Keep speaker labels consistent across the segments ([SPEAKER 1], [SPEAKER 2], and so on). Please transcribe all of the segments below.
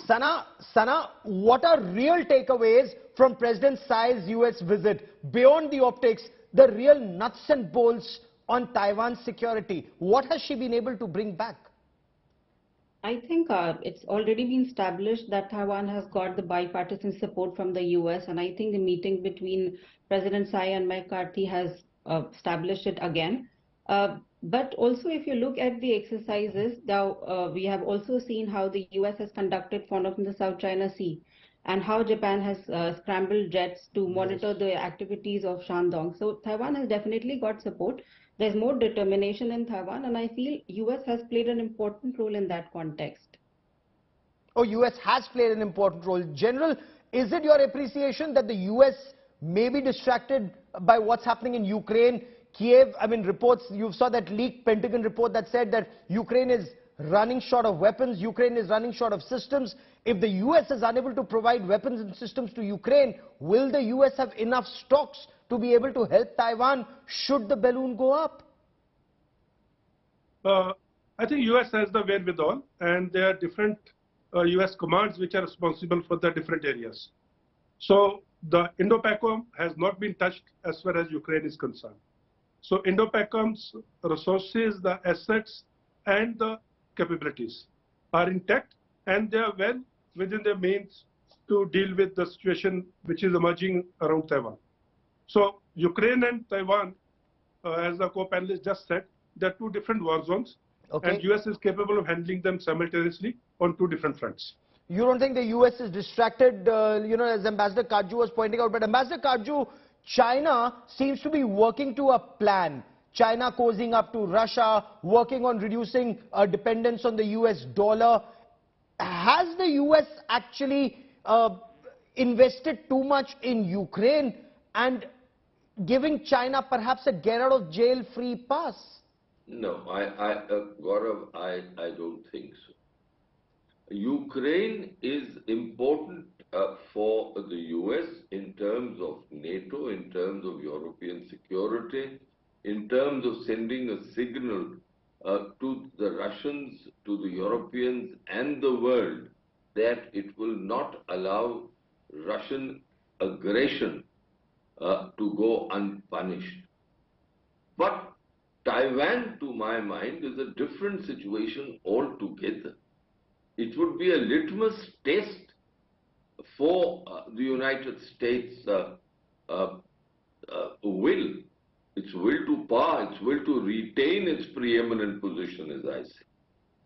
[SPEAKER 1] Sana, what are real takeaways from President Tsai's US visit? Beyond the optics, the real nuts and bolts on Taiwan's security. What has she been able to bring back?
[SPEAKER 2] I think it's already been established that Taiwan has got the bipartisan support from the US, and I think the meeting between President Tsai and McCarthy has established it again. But also, if you look at the exercises, now we have also seen how the US has conducted one in the South China Sea, and how Japan has scrambled jets to monitor the activities of Shandong. So Taiwan has definitely got support. There's more determination in Taiwan, and I feel US has played an important role in that context.
[SPEAKER 1] Oh, US has played an important role. General, is it your appreciation that the US may be distracted by what's happening in Ukraine? Kiev, I mean, reports, you saw that leaked Pentagon report that said that Ukraine is running short of weapons, Ukraine is running short of systems. If the US is unable to provide weapons and systems to Ukraine, will the US have enough stocks to be able to help Taiwan should the balloon go up?
[SPEAKER 3] I think US has the wherewithal, and there are different US commands which are responsible for the different areas. So the Indo-PACOM has not been touched as far as Ukraine is concerned. So Indo-PACOM's resources, the assets and the capabilities are intact, and they are well within their means to deal with the situation which is emerging around Taiwan. So Ukraine and Taiwan, as the co-panelist just said, they are two different war zones, and US is capable of handling them simultaneously on two different fronts.
[SPEAKER 1] You don't think the US is distracted, as Ambassador Katju was pointing out, but Ambassador Katju, China seems to be working to a plan. China cozying up to Russia, working on reducing dependence on the US dollar. Has the US actually invested too much in Ukraine and giving China perhaps a get out of jail free pass?
[SPEAKER 4] No, Gaurav, I don't think so. Ukraine is important for the US in terms of NATO, in terms of European security, in terms of sending a signal to the Russians, to the Europeans and the world that it will not allow Russian aggression to go unpunished. But Taiwan, to my mind, is a different situation altogether. It would be a litmus test for the United States' will, its will to power, its will to retain its preeminent position, as I say.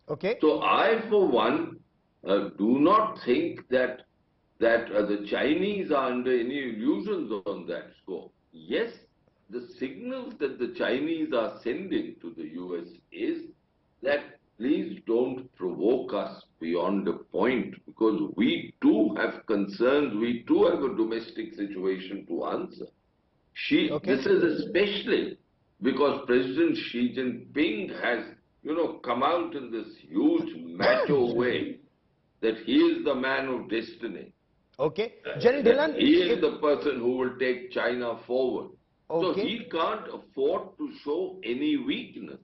[SPEAKER 1] Okay.
[SPEAKER 4] So I, for one, do not think that the Chinese are under any illusions on that score. Yes, the signals that the Chinese are sending to the US is that please don't provoke us beyond a point, because we too have concerns, we too have a domestic situation to answer. This is especially because President Xi Jinping has, come out in this huge macho way that he is the man of destiny.
[SPEAKER 1] Okay. General Dhillon,
[SPEAKER 4] he is the person who will take China forward. So he can't afford to show any weakness.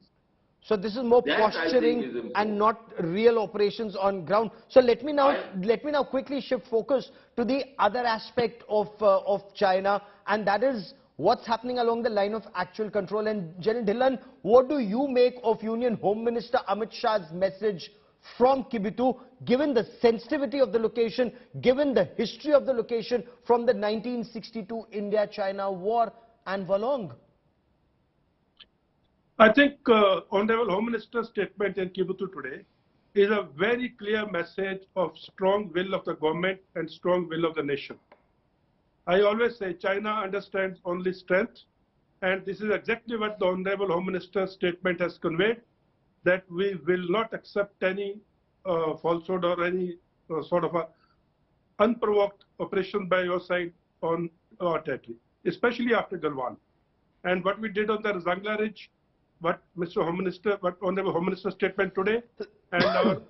[SPEAKER 1] So this is more posturing and not real operations on ground. So let me now quickly shift focus to the other aspect of China, and that is what's happening along the line of actual control. And General Dhillon, what do you make of Union Home Minister Amit Shah's message from Kibitu, given the sensitivity of the location, given the history of the location from the 1962 India-China war and Wolong?
[SPEAKER 3] I think Honorable Home Minister's statement in Kibitu today is a very clear message of strong will of the government and strong will of the nation. I always say China understands only strength, and this is exactly what the Honorable Home Minister's statement has conveyed, that we will not accept any falsehood or any sort of a unprovoked operation by your side on our territory, especially after Galwan. And what we did on the Zangla Ridge, what Honorable Home Minister's statement today, and our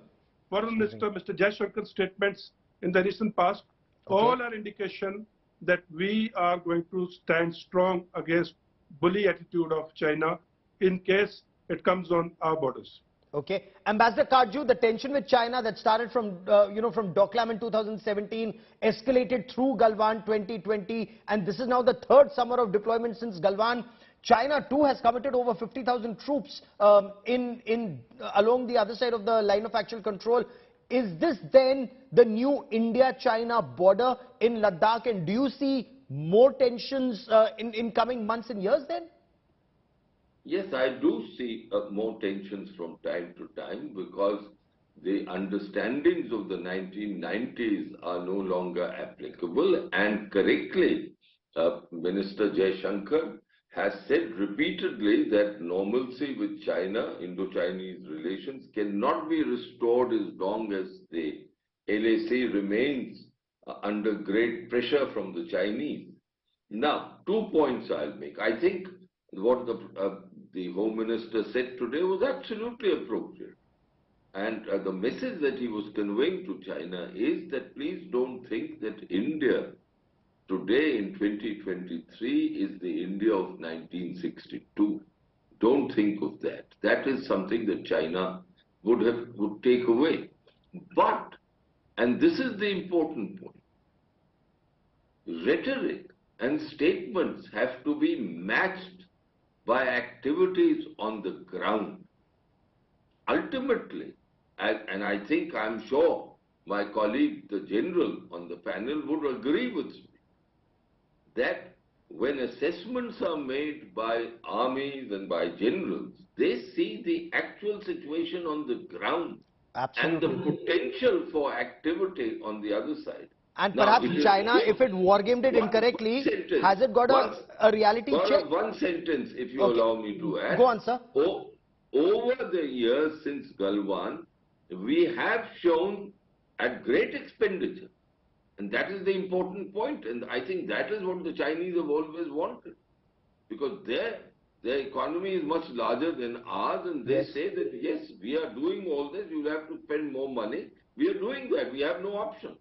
[SPEAKER 3] Foreign Minister, Mr. Jaishankar's statements in the recent past, all are indication that we are going to stand strong against bully attitude of China in case it comes on our borders.
[SPEAKER 1] Okay, Ambassador Katju, the tension with China that started from from Doklam in 2017 escalated through Galwan 2020, and this is now the third summer of deployment since Galwan. China too has committed over 50,000 troops along the other side of the line of actual control. Is this then the new India-China border in Ladakh, and do you see more tensions in coming months and years then?
[SPEAKER 4] Yes, I do see more tensions from time to time because the understandings of the 1990s are no longer applicable, and correctly, Minister Jaishankar has said repeatedly that normalcy with China, Indo-Chinese relations, cannot be restored as long as the LAC remains under great pressure from the Chinese. Now, 2 points I'll make. I think what the Home Minister said today was absolutely appropriate. And the message that he was conveying to China is that please don't think that India today in 2023 is the India of 1962. Don't think of that. That is something that China would take away. But, and this is the important point, rhetoric and statements have to be matched by activities on the ground. Ultimately, and I'm sure my colleague, the general on the panel, would agree with me, that when assessments are made by armies and by generals, they see the actual situation on the ground.
[SPEAKER 1] Absolutely.
[SPEAKER 4] And the potential for activity on the other side.
[SPEAKER 1] And perhaps
[SPEAKER 4] now,
[SPEAKER 1] China, if it war-gamed it incorrectly, has it got a reality check?
[SPEAKER 4] One sentence, if you allow me to add.
[SPEAKER 1] Go on, sir.
[SPEAKER 4] Over the years since Galwan, we have shown at great expenditure. And that is the important point. And I think that is what the Chinese have always wanted. Because their economy is much larger than ours, and they say that, yes, we are doing all this, you have to spend more money. We are doing that. We have no option.